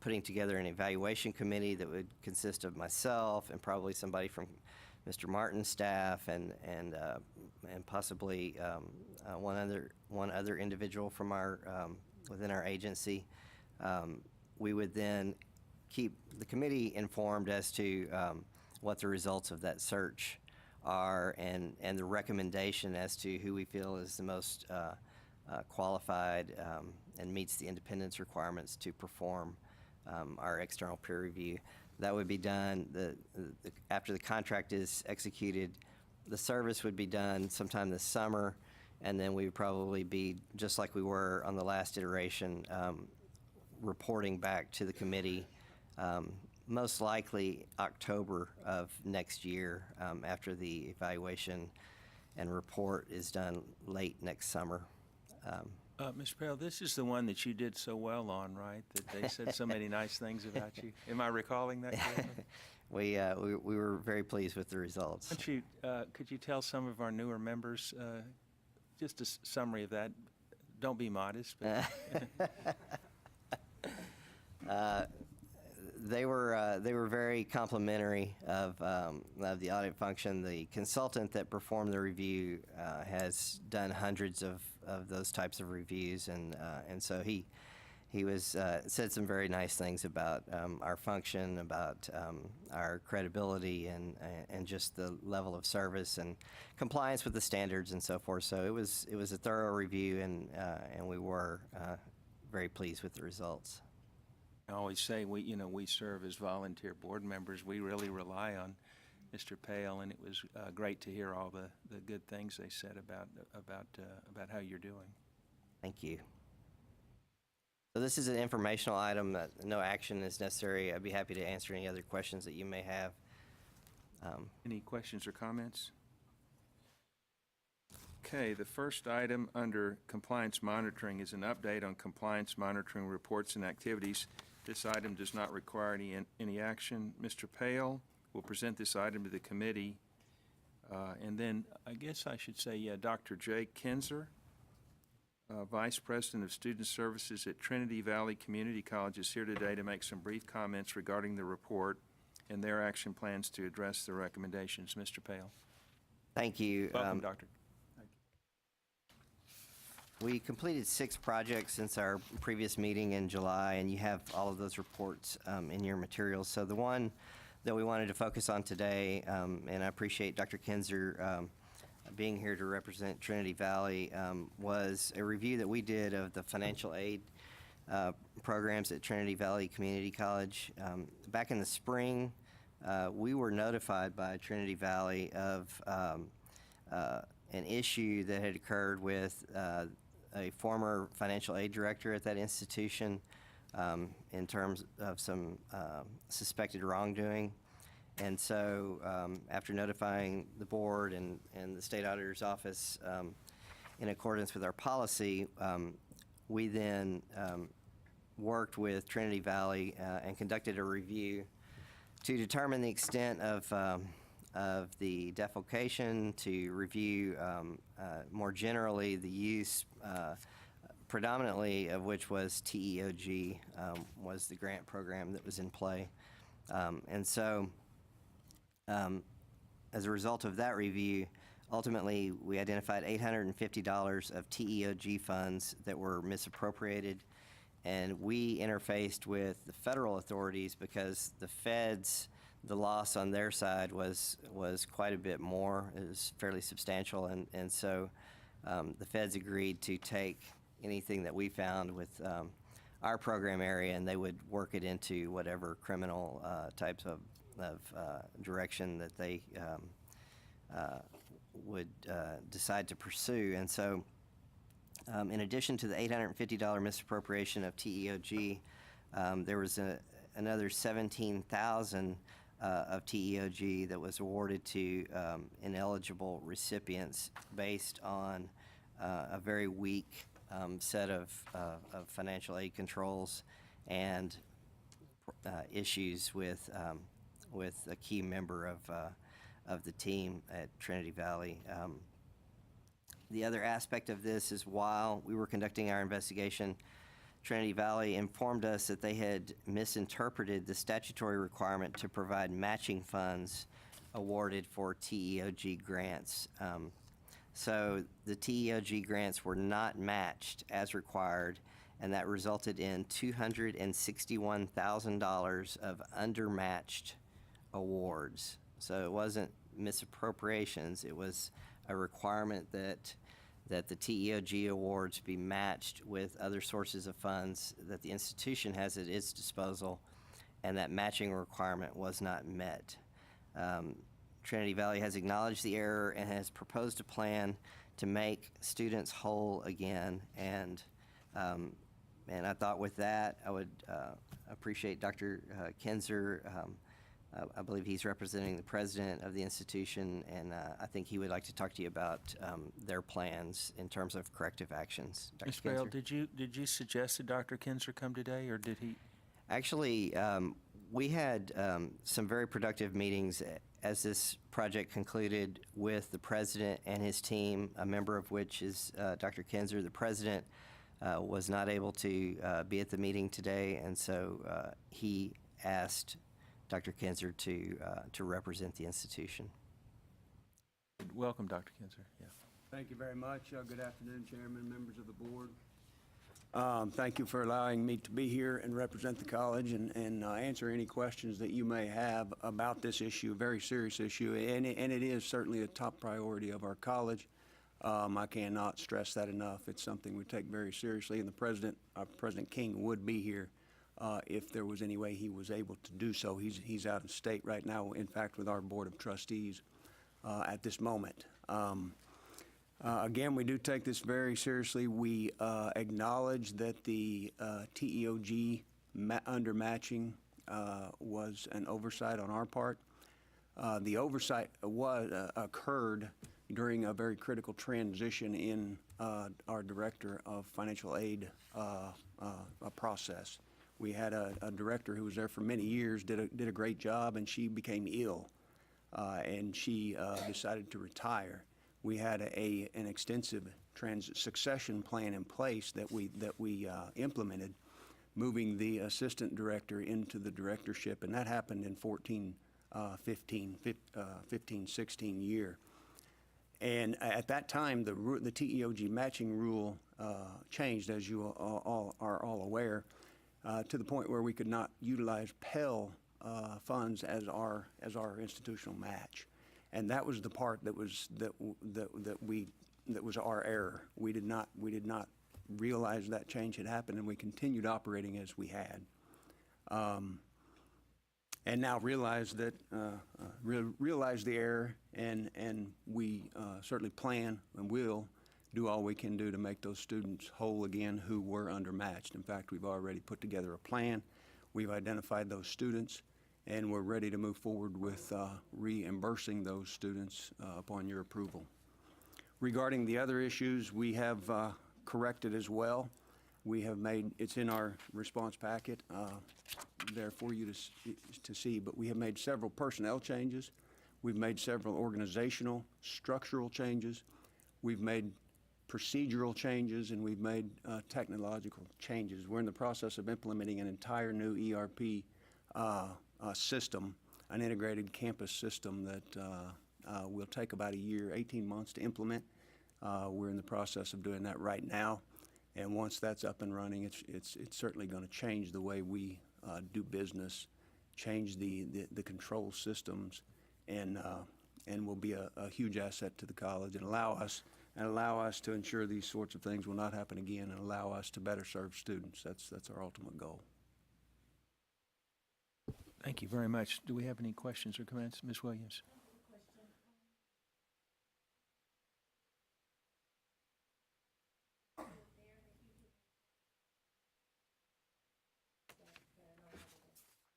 putting together an evaluation committee that would consist of myself and probably somebody from Mr. Martin's staff and possibly one other individual from our within our agency. We would then keep the committee informed as to what the results of that search are and the recommendation as to who we feel is the most qualified and meets the independence requirements to perform our external peer review. That would be done after the contract is executed. The service would be done sometime this summer, and then we would probably be, just like we were on the last iteration, reporting back to the committee most likely October of next year, after the evaluation and report is done late next summer. Mr. Pale, this is the one that you did so well on, right? That they said so many nice things about you. Am I recalling that correctly? We were very pleased with the results. Could you tell some of our newer members just a summary of that? Don't be modest. But They were very complimentary of the audit function. The consultant that performed the review has done hundreds of those types of reviews, and so he said some very nice things about our function, about our credibility, and just the level of service and compliance with the standards and so forth. So it was a thorough review, and we were very pleased with the results. I always say we serve as volunteer board members. We really rely on Mr. Pale, and it was great to hear all the good things they said about how you're doing. Thank you. So this is an informational item. No action is necessary. I'd be happy to answer any other questions that you may have. Any questions or comments? Okay, the first item under compliance monitoring is an update on compliance monitoring reports and activities. This item does not require any action. Mr. Pale will present this item to the committee. And then I guess I should say, Dr. Jay Kinzer, Vice President of Student Services at Trinity Valley Community College, is here today to make some brief comments regarding the report and their action plans to address the recommendations. Mr. Pale. Thank you. Welcome, Doctor. We completed 6 projects since our previous meeting in July, and you have all of those reports in your materials. So the one that we wanted to focus on today, and I appreciate Dr. Kinzer being here to represent Trinity Valley, was a review that we did of the financial aid programs at Trinity Valley Community College. Back in the spring, we were notified by Trinity Valley of an issue that had occurred with a former financial aid director at that institution in terms of some suspected wrongdoing. And so after notifying the board and the state auditor's office in accordance with our policy, we then worked with Trinity Valley and conducted a review to determine the extent of the defalcation, to review more generally the use, predominantly of which was TEOG, was the grant program that was in play. And so as a result of that review, ultimately we identified $850 of TEOG funds that were misappropriated, and we interfaced with the federal authorities because the feds, the loss on their side was quite a bit more. It was fairly substantial, and so the feds agreed to take anything that we found with our program area, and they would work it into whatever criminal types of direction that they would decide to pursue. And so in addition to the $850 misappropriation of TEOG, there was another $17,000 of TEOG that was awarded to ineligible recipients based on a very weak set of financial aid controls and issues with a key member of the team at Trinity Valley. The other aspect of this is while we were conducting our investigation, Trinity Valley informed us that they had misinterpreted the statutory requirement to provide matching funds awarded for TEOG grants. So the TEOG grants were not matched as required, and that resulted in $261,000 of undermatched awards. So it wasn't misappropriations, it was a requirement that the TEOG awards be matched with other sources of funds that the institution has at its disposal, and that matching requirement was not met. Trinity Valley has acknowledged the error and has proposed a plan to make students whole again, and I thought with that I would appreciate Dr. Kinzer. I believe he's representing the president of the institution, and I think he would like to talk to you about their plans in terms of corrective actions. Dr. Ms. Bell, Kinzer? did you suggest that Dr. Kinzer come today, or did he? Actually, we had some very productive meetings as this project concluded with the president and his team, a member of which is Dr. Kinzer. The president was not able to be at the meeting today, and so he asked Dr. Kinzer to represent the institution. Welcome, Dr. Kinzer. Yeah. Thank you very much. Good afternoon, Chairman, members of the board. Thank you for allowing me to be here and represent the college and answer any questions that you may have about this issue, a very serious issue, and it is certainly a top priority of our college. I cannot stress that enough. It's something we take very seriously, and the President King would be here if there was any way he was able to do so. He's out of state right now, in fact, with our Board of Trustees at this moment. Again, we do take this very seriously. We acknowledge that the TEOG undermatching was an oversight on our part. The oversight occurred during a very critical transition in our Director of Financial Aid process. We had a director who was there for many years, did a great job, and she became ill. and she decided to retire. We had an extensive succession plan in place that we implemented, moving the assistant director into the directorship, and that happened in 15-16 year. And at that time, the TEOG matching rule changed, as you all are aware, to the point where we could not utilize Pell funds as our institutional match, and that was the part that was our error. We did not realize that change had happened, and we continued operating as we had. And now realize the error, and we certainly plan and will do all we can do to make those students whole again who were undermatched. In fact, we've already put together a plan. We've identified those students, and we're ready to move forward with reimbursing those students upon your approval. Regarding the other issues, we have corrected as well. We have made, it's in our response packet there for you to see, but we have made several personnel changes. We've made several organizational, structural changes. We've made procedural changes, and we've made technological changes. We're in the process of implementing an entire new ERP system, an integrated campus system that will take about a year, 18 months to implement. We're in the process of doing that right now. And once that's up and running, it's certainly going to change the way we do business, change the control systems, and will be a huge asset to the college, and allow us to ensure these sorts of things will not happen again, and allow us to better serve students. That's our ultimate goal. Thank you very much. Do we have any questions or comments? Ms. Williams?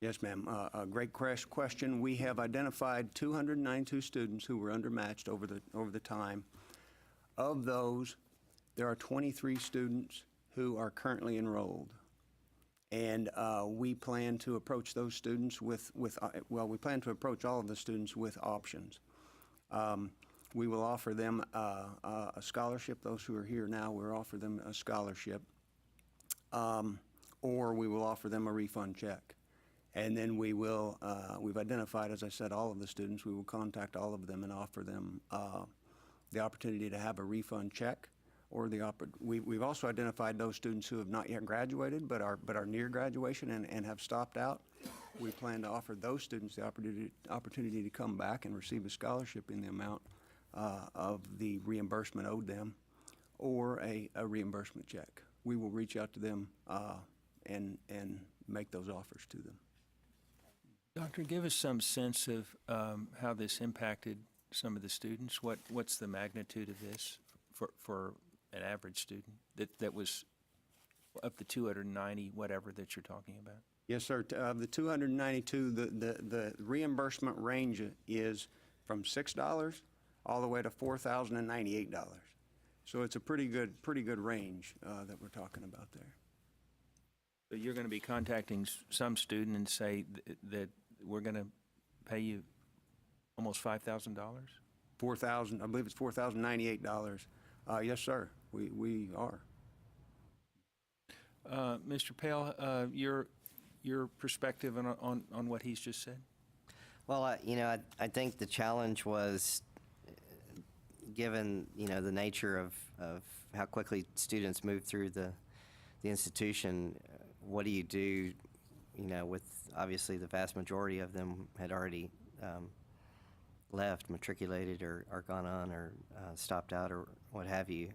Yes, ma'am. A great question. We have identified 292 students who were undermatched over the time. Of those, there are 23 students who are currently enrolled. And we plan to approach those students we plan to approach all of the students with options. We will offer them a scholarship. Those who are here now, we'll offer them a scholarship. Or we will offer them a refund check. And then we will, we've identified, as I said, all of the students. We will contact all of them and offer them the opportunity to have a refund check, or we've also identified those students who have not yet graduated but are near graduation and have stopped out. We plan to offer those students the opportunity to come back and receive a scholarship in the amount of the reimbursement owed them, or a reimbursement check. We will reach out to them and make those offers to them. Doctor, give us some sense of how this impacted some of the students. What's the magnitude of this for an average student that was up to 290, whatever that you're talking about? Yes, sir. Of the 292, the reimbursement range is from $6 all the way to $4,098. So it's a pretty good range that we're talking about there. So you're going to be contacting some student and say that we're going to pay you almost $5,000? $4,000, I believe it's $4,098. Yes, sir, we are. Mr. Pale, your perspective on what he's just said? Well, I think the challenge was, given, the nature of how quickly students move through the institution, what do you do, with obviously the vast majority of them had already left, matriculated, or gone on, or stopped out, or what have you.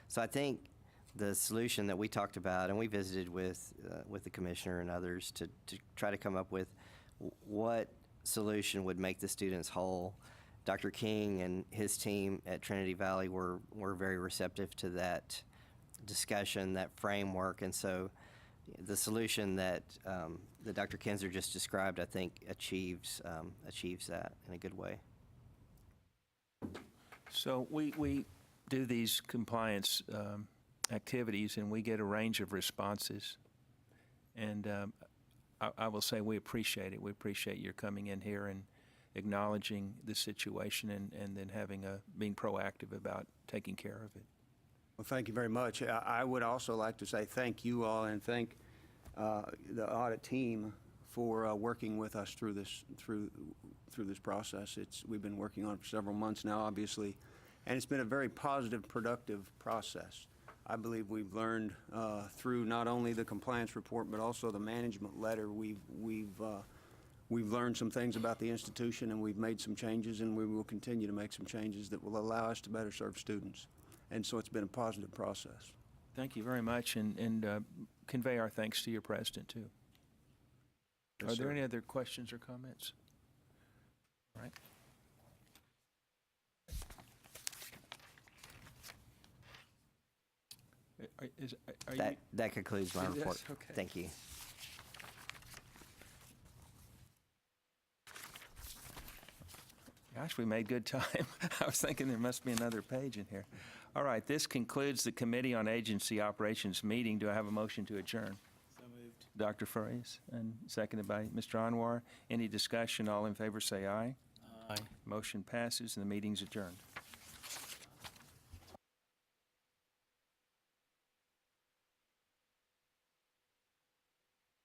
So I think the solution that we talked about, and we visited with the commissioner and others to try to come up with what solution would make the students whole. Dr. King and his team at Trinity Valley were very receptive to that discussion, that framework, and so the solution that Dr. Kinzer just described, I think, achieves that in a good way. So we do these compliance activities, and we get a range of responses. And I will say we appreciate it. We appreciate your coming in here and acknowledging the situation and then being proactive about taking care of it. Well, thank you very much. I would also like to say thank you all and thank the audit team for working with us through this process. We've been working on it for several months now, obviously, and it's been a very positive, productive process. I believe we've learned through not only the compliance report but also the management letter. We've learned some things about the institution, and we've made some changes, and we will continue to make some changes that will allow us to better serve students. And so it's been a positive process. Thank you very much, and convey our thanks to your president, too. Yes, Are there sir. any other questions or comments? All right. Are you? That concludes my Yes, report. okay. Thank you. Gosh, we made good time. I was thinking there must be another page in here. All right, this concludes the Committee on Agency Operations meeting. Do I have a motion to adjourn? So moved. Dr. Farias, and seconded by Mr. Anwar. Any discussion? All in favor say aye. Aye. Motion passes and the meeting's adjourned.